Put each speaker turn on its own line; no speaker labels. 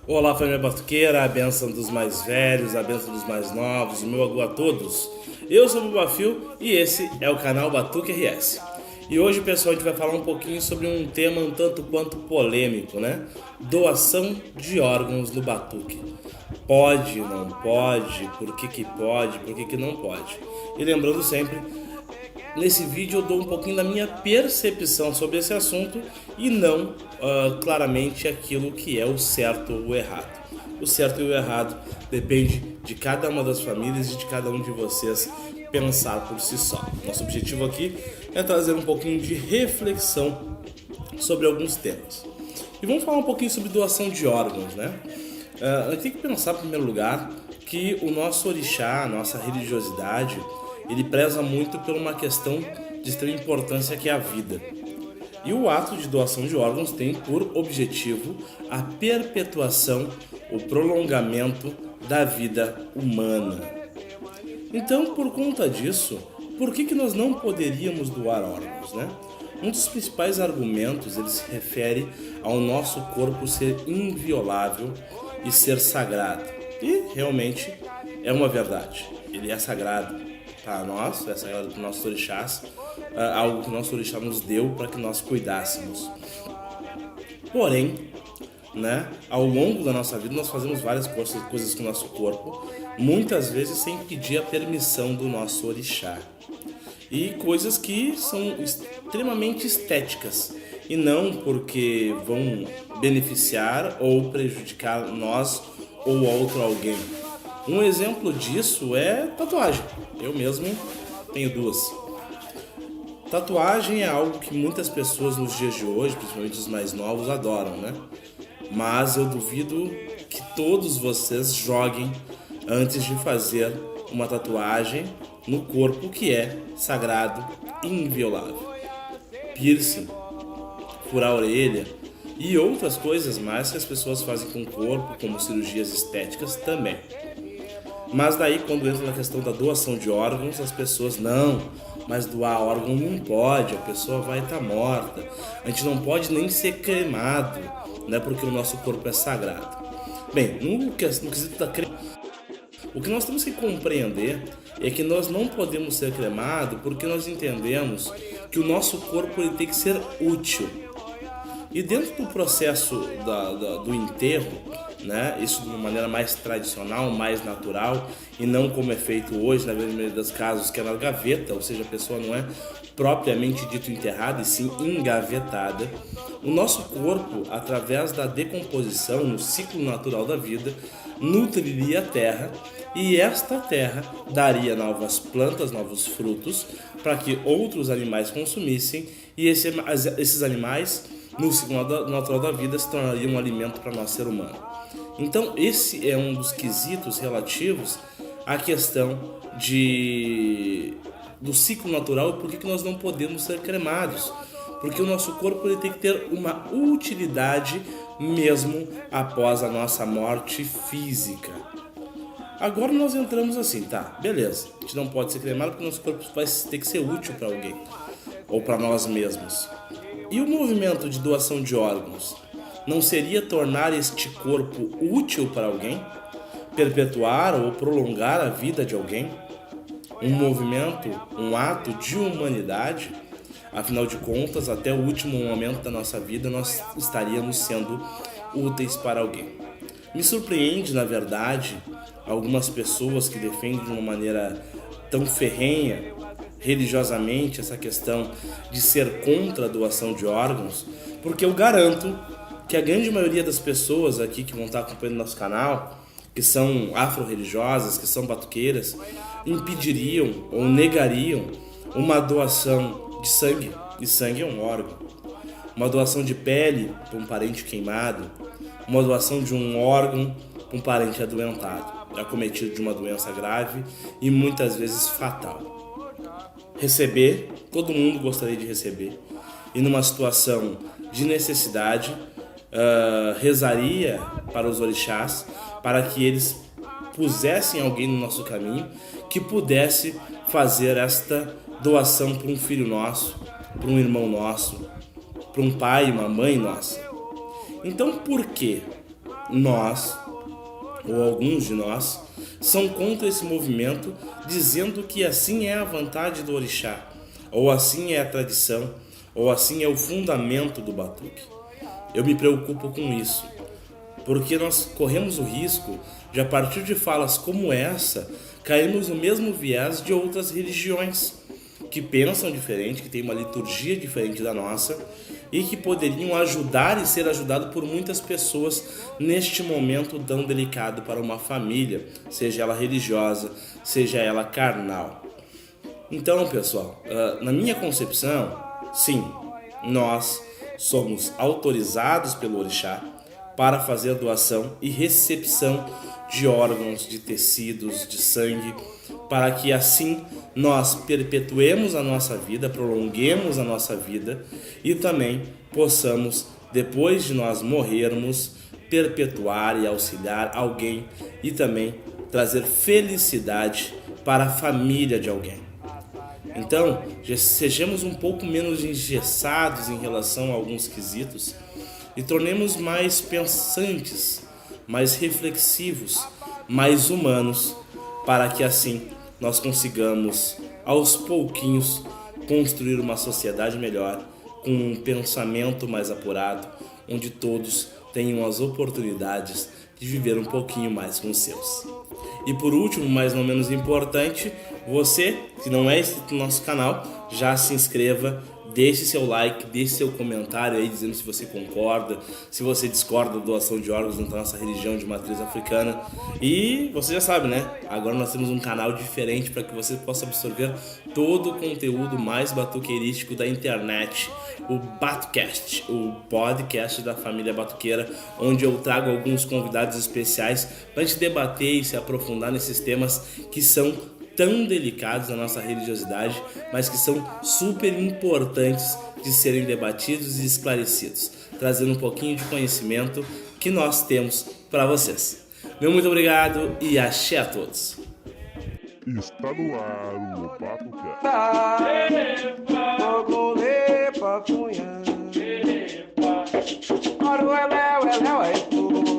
Olá, família batuqueira, a bênção dos mais velhos, a bênção dos mais novos, o meu agu a todos. Eu sou o Bubafio e esse é o canal Batuque RS. E hoje, pessoal, a gente vai falar um pouquinho sobre um tema um tanto quanto polêmico, né? Doação de órgãos no batuque. Pode, não pode, por que pode, por que não pode. E lembrando sempre, nesse vídeo eu dou um pouquinho da minha percepção sobre esse assunto e não claramente aquilo que é o certo ou o errado. O certo e o errado depende de cada uma das famílias e de cada um de vocês pensar por si só. Nosso objetivo aqui é trazer um pouquinho de reflexão sobre alguns temas. E vamos falar um pouquinho sobre doação de órgãos, né? A gente tem que pensar, em primeiro lugar, que o nosso orixá, a nossa religiosidade, ele preza muito por uma questão de extrema importância que é a vida. E o ato de doação de órgãos tem por objetivo a perpetuação, o prolongamento da vida humana. Então, por conta disso, por que nós não poderíamos doar órgãos, né? Um dos principais argumentos ele se refere ao nosso corpo ser inviolável e ser sagrado. E realmente é uma verdade. Ele é sagrado para nós, é sagrado para os nossos orixás, algo que o nosso orixá nos deu para que nós cuidássemos. Porém, né, ao longo da nossa vida nós fazemos várias coisas com o nosso corpo, muitas vezes sem pedir a permissão do nosso orixá. E coisas que são extremamente estéticas e não porque vão beneficiar ou prejudicar nós ou outro alguém. Um exemplo disso é tatuagem. Eu mesmo tenho duas. Tatuagem é algo que muitas pessoas nos dias de hoje, principalmente os mais novos, adoram, né? Mas eu duvido que todos vocês joguem antes de fazer uma tatuagem no corpo que é sagrado e inviolável. Piercing, furar a orelha e outras coisas mais que as pessoas fazem com o corpo, como cirurgias estéticas também. Mas daí quando entra na questão da doação de órgãos, as pessoas não, mas doar órgão não pode, a pessoa vai estar morta. A gente não pode nem ser cremado, né, porque o nosso corpo é sagrado. Bem, no quesito da cremação, o que nós temos que compreender é que nós não podemos ser cremados porque nós entendemos que o nosso corpo ele tem que ser útil. E dentro do processo do enterro, né, isso de uma maneira mais tradicional, mais natural, e não como é feito hoje, na maioria dos casos, que é na gaveta, ou seja, a pessoa não é propriamente dito enterrada, e sim engavetada. O nosso corpo, através da decomposição, no ciclo natural da vida, nutriria a terra, e esta terra daria novas plantas, novos frutos, para que outros animais consumissem, e esses animais, no ciclo natural da vida, se tornariam um alimento para nós, ser humano. Então, esse é um dos quesitos relativos à questão do ciclo natural e por que nós não podemos ser cremados. Porque o nosso corpo ele tem que ter uma utilidade mesmo após a nossa morte física. Agora nós entramos assim, tá, beleza, a gente não pode ser cremado porque o nosso corpo vai ter que ser útil para alguém, ou para nós mesmos. E o movimento de doação de órgãos não seria tornar este corpo útil para alguém? Perpetuar ou prolongar a vida de alguém? Um movimento, um ato de humanidade? Afinal de contas, até o último momento da nossa vida nós estaríamos sendo úteis para alguém. Me surpreende, na verdade, algumas pessoas que defendem de uma maneira tão ferrenha religiosamente essa questão de ser contra a doação de órgãos, porque eu garanto que a grande maioria das pessoas aqui que vão estar acompanhando nosso canal, que são afro-religiosas, que são batuqueiras, impediriam ou negariam uma doação de sangue, e sangue é um órgão, uma doação de pele para um parente queimado, uma doação de um órgão para um parente adoentado, acometido de uma doença grave e muitas vezes fatal. Receber, todo mundo gostaria de receber, e numa situação de necessidade, rezaria para os orixás para que eles pusessem alguém no nosso caminho que pudesse fazer esta doação para um filho nosso, para um irmão nosso, para um pai e uma mãe nossa. Então por quê? nós, ou alguns de nós, são contra esse movimento, dizendo que assim é a vontade do orixá, ou assim é a tradição, ou assim é o fundamento do batuque. Eu me preocupo com isso, porque nós corremos o risco de, a partir de falas como essa, cairmos no mesmo viés de outras religiões, que pensam diferente, que têm uma liturgia diferente da nossa e que poderiam ajudar e ser ajudado por muitas pessoas neste momento tão delicado para uma família, seja ela religiosa, seja ela carnal. Então, pessoal, na minha concepção, sim, nós somos autorizados pelo orixá para fazer doação e recepção de órgãos, de tecidos, de sangue, para que assim nós perpetuemos a nossa vida, prolonguemos a nossa vida e também possamos, depois de nós morrermos, perpetuar e auxiliar alguém e também trazer felicidade para a família de alguém. Então, sejamos um pouco menos engessados em relação a alguns quesitos e tornemos mais pensantes, mais reflexivos, mais humanos, para que assim nós consigamos, aos pouquinhos, construir uma sociedade melhor, com um pensamento mais apurado, onde todos tenham as oportunidades de viver um pouquinho mais com os seus. E por último, mas não menos importante, você que não é inscrito no nosso canal, já se inscreva, deixe seu like, deixe seu comentário aí dizendo se você concorda, se você discorda da doação de órgãos dentro da nossa religião de matriz africana. E você já sabe, né? Agora nós temos um canal diferente para que você possa absorver todo o conteúdo mais batuqueirístico da internet, o Batucast, o podcast da família batuqueira, onde eu trago alguns convidados especiais para a gente debater e se aprofundar nesses temas que são tão delicados na nossa religiosidade, mas que são super importantes de serem debatidos e esclarecidos, trazendo um pouquinho de conhecimento que nós temos para vocês. Meu muito obrigado e axé a todos.
Está no ar o Batucast.
Ora,